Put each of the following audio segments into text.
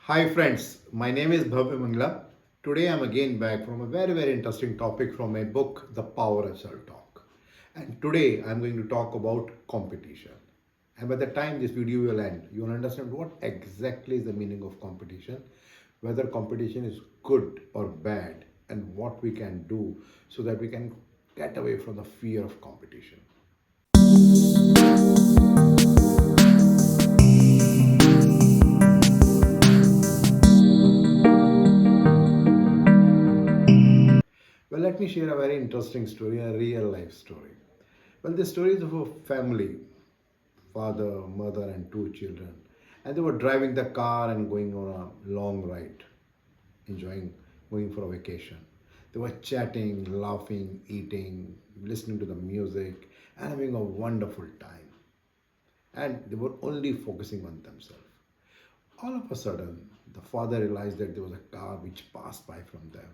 Hi friends, my name is Bhavya Mangla. Today I'm again back from a very interesting topic from my book The Power of Self-Talk. And today I'm going to talk about competition. And by the time this video will end, you will understand what exactly is the meaning of competition, whether competition is good or bad, and what we can do so that we can get away from the fear of competition. Well, let me share a very interesting story, a real life story. Well, the story is of a family, father, mother, and two children. And they were driving the car and going on a long ride, enjoying going for a vacation. They were chatting, laughing, eating, listening to the music, and having a wonderful time. And they were only focusing on themselves. All of a sudden, the father realized that there was a car which passed by from them.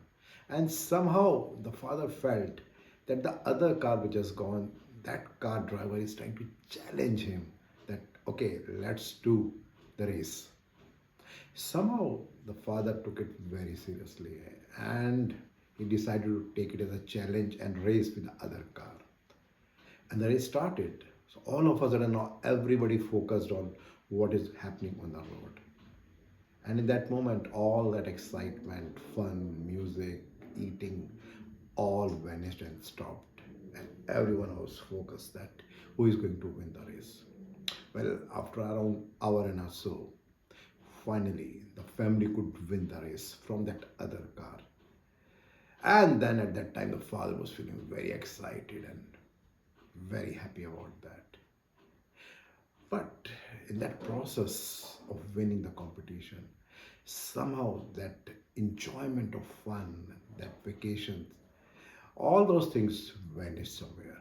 And somehow the father felt that the other car which has gone, that car driver is trying to challenge him that, okay, let's do the race. Somehow the father took it very seriously and he decided to take it as a challenge and race with the other car. And the race started. So all of a sudden now everybody focused on what is happening on the road. And in that moment, all that excitement, fun, music, eating, all vanished and stopped. And everyone was focused that who is going to win the race. Well, after around hour and a so, finally the family could win the race from that other car. And then at that time, the father was feeling very excited and very happy about that. But in that process of winning the competition, somehow that enjoyment of fun, that vacation, all those things vanish somewhere.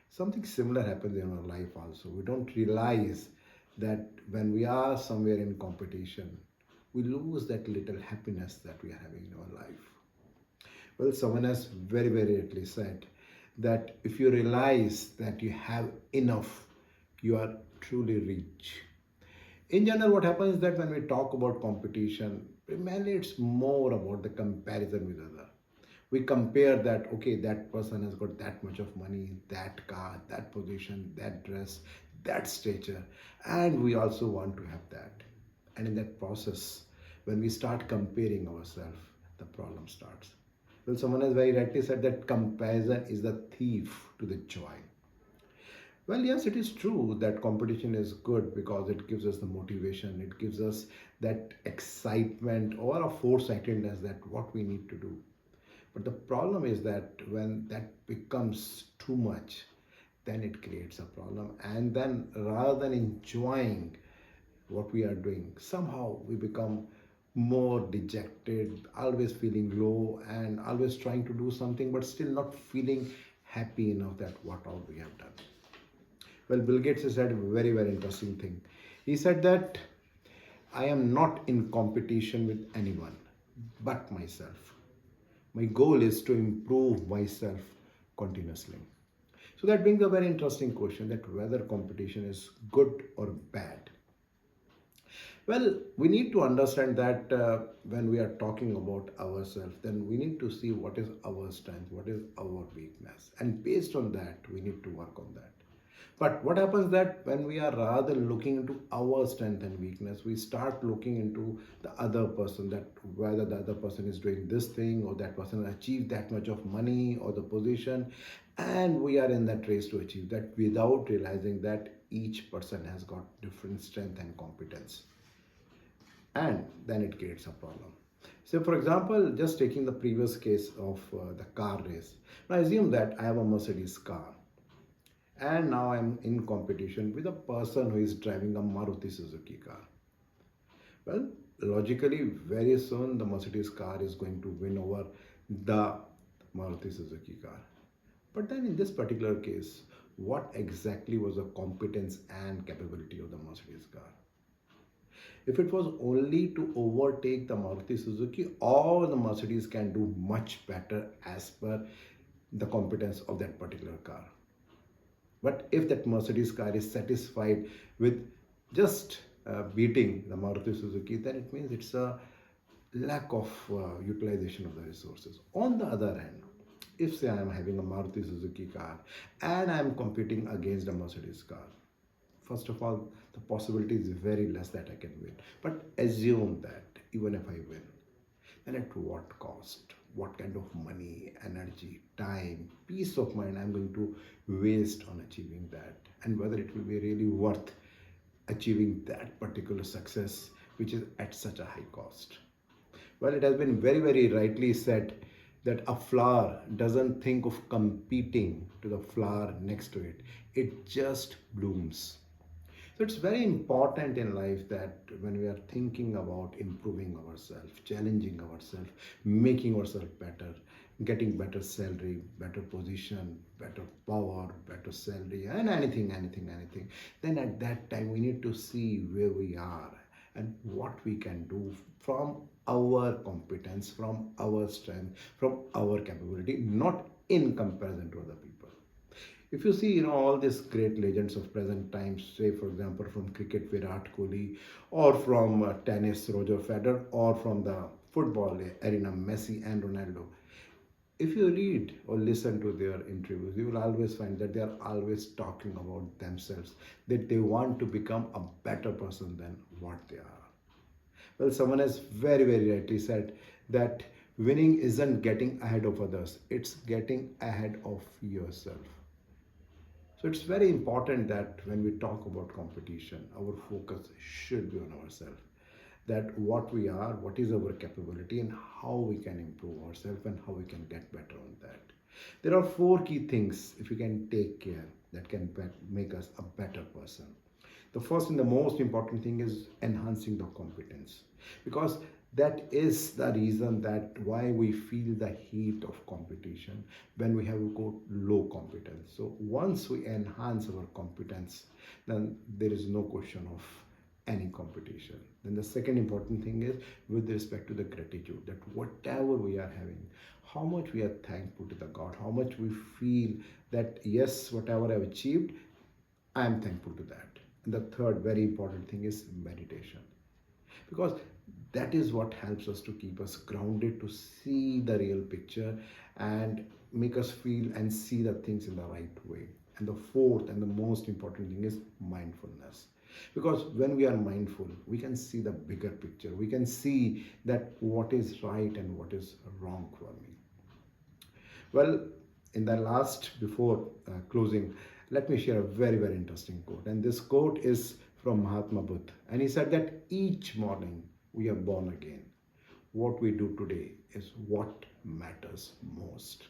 Something similar happens in our life also. We don't realize that when we are somewhere in competition, we lose that little happiness that we are having in our life. Well, someone has very rightly said that if you realize that you have enough, you are truly rich. In general, what happens is that when we talk about competition, primarily it's more about the comparison with other. We compare that, okay, that person has got that much of money, that car, that position, that dress, that stature, and we also want to have that. And in that process, when we start comparing ourselves, the problem starts. Well, someone has very rightly said that comparison is the thief to the joy. Well, yes, it is true that competition is good because it gives us the motivation, it gives us that excitement or a foresightedness that what we need to do. But the problem is that when that becomes too much, then it creates a problem. And then rather than enjoying what we are doing, somehow we become more dejected, always feeling low and always trying to do something but still not feeling happy enough that what all we have done. Well, Bill Gates has said a very interesting thing. He said that I am not in competition with anyone but myself. My goal is to improve myself continuously. So that brings a very interesting question that whether competition is good or bad. Well, we need to understand that when we are talking about ourselves, then we need to see what is our strength, what is our weakness, and based on that, we need to work on that. But what happens that when we are rather looking into our strength and weakness, we start looking into the other person, that whether the other person is doing this thing or that person achieved that much of money or the position, and we are in that race to achieve that without realizing that each person has got different strength and competence, and then it creates a problem. So, for example, just taking the previous case of the car race. Now, assume that I have a Mercedes car and now I'm in competition with a person who is driving a Maruti Suzuki car. Well, logically, very soon the Mercedes car is going to win over the Maruti Suzuki car. But then in this particular case, what exactly was the competence and capability of the Mercedes car? If it was only to overtake the Maruti Suzuki, or the Mercedes can do much better as per the competence of that particular car. But if that Mercedes car is satisfied with just beating the Maruti Suzuki, then it means it's a lack of utilization of the resources. On the other hand, if say I am having a Maruti Suzuki car and I am competing against a Mercedes car, first of all, the possibility is very less that I can win. But assume that even if I win, then at what cost? What kind of money, energy, time, peace of mind I'm going to waste on achieving that? And whether it will be really worth achieving that particular success which is at such a high cost. Well, it has been very, very rightly said that a flower doesn't think of competing to the flower next to it, it just blooms. So it's very important in life that when we are thinking about improving ourselves, challenging ourselves, making ourselves better, getting better salary, better position, better power, better salary, and anything, then at that time we need to see where we are and what we can do from our competence, from our strength, from our capability, not in comparison to other people. If you see, all these great legends of present times, say for example from cricket Virat Kohli, or from tennis Roger Federer, or from the football arena Messi and Ronaldo, if you read or listen to their interviews, you will always find that they are always talking about themselves, that they want to become a better person than what they are. Well, someone has very, very rightly said that winning isn't getting ahead of others, it's getting ahead of yourself. So it's very important that when we talk about competition, our focus should be on ourselves. That what we are, what is our capability, and how we can improve ourselves and how we can get better on that. There are four key things, if we can take care, that can make us a better person. The first and the most important thing is enhancing the competence, because that is the reason that why we feel the heat of competition when we have got low competence. So once we enhance our competence, then there is no question of any competition. Then the second important thing is with respect to the gratitude, that whatever we are having, how much we are thankful to the God, how much we feel that yes, whatever I've achieved, I am thankful to that. And the third very important thing is meditation, because that is what helps us to keep us grounded, to see the real picture and make us feel and see the things in the right way. And the fourth and the most important thing is mindfulness, because when we are mindful we can see the bigger picture, we can see that what is right and what is wrong for me. Well, in the last, before closing, let me share a very, very interesting quote. And this quote is from Mahatma Buddha. And he said that each morning we are born again. What we do today is what matters most.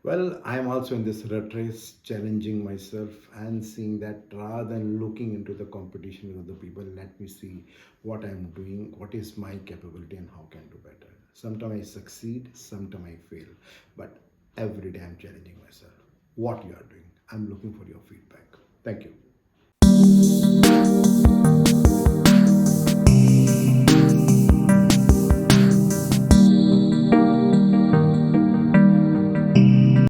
Well, I am also in this rat race, challenging myself and seeing that rather than looking into the competition with other people, let me see what I am doing, what is my capability, and how can I do better. Sometimes I succeed, sometimes I fail, but every day I'm challenging myself. What you are doing, I'm looking for your feedback. Thank you.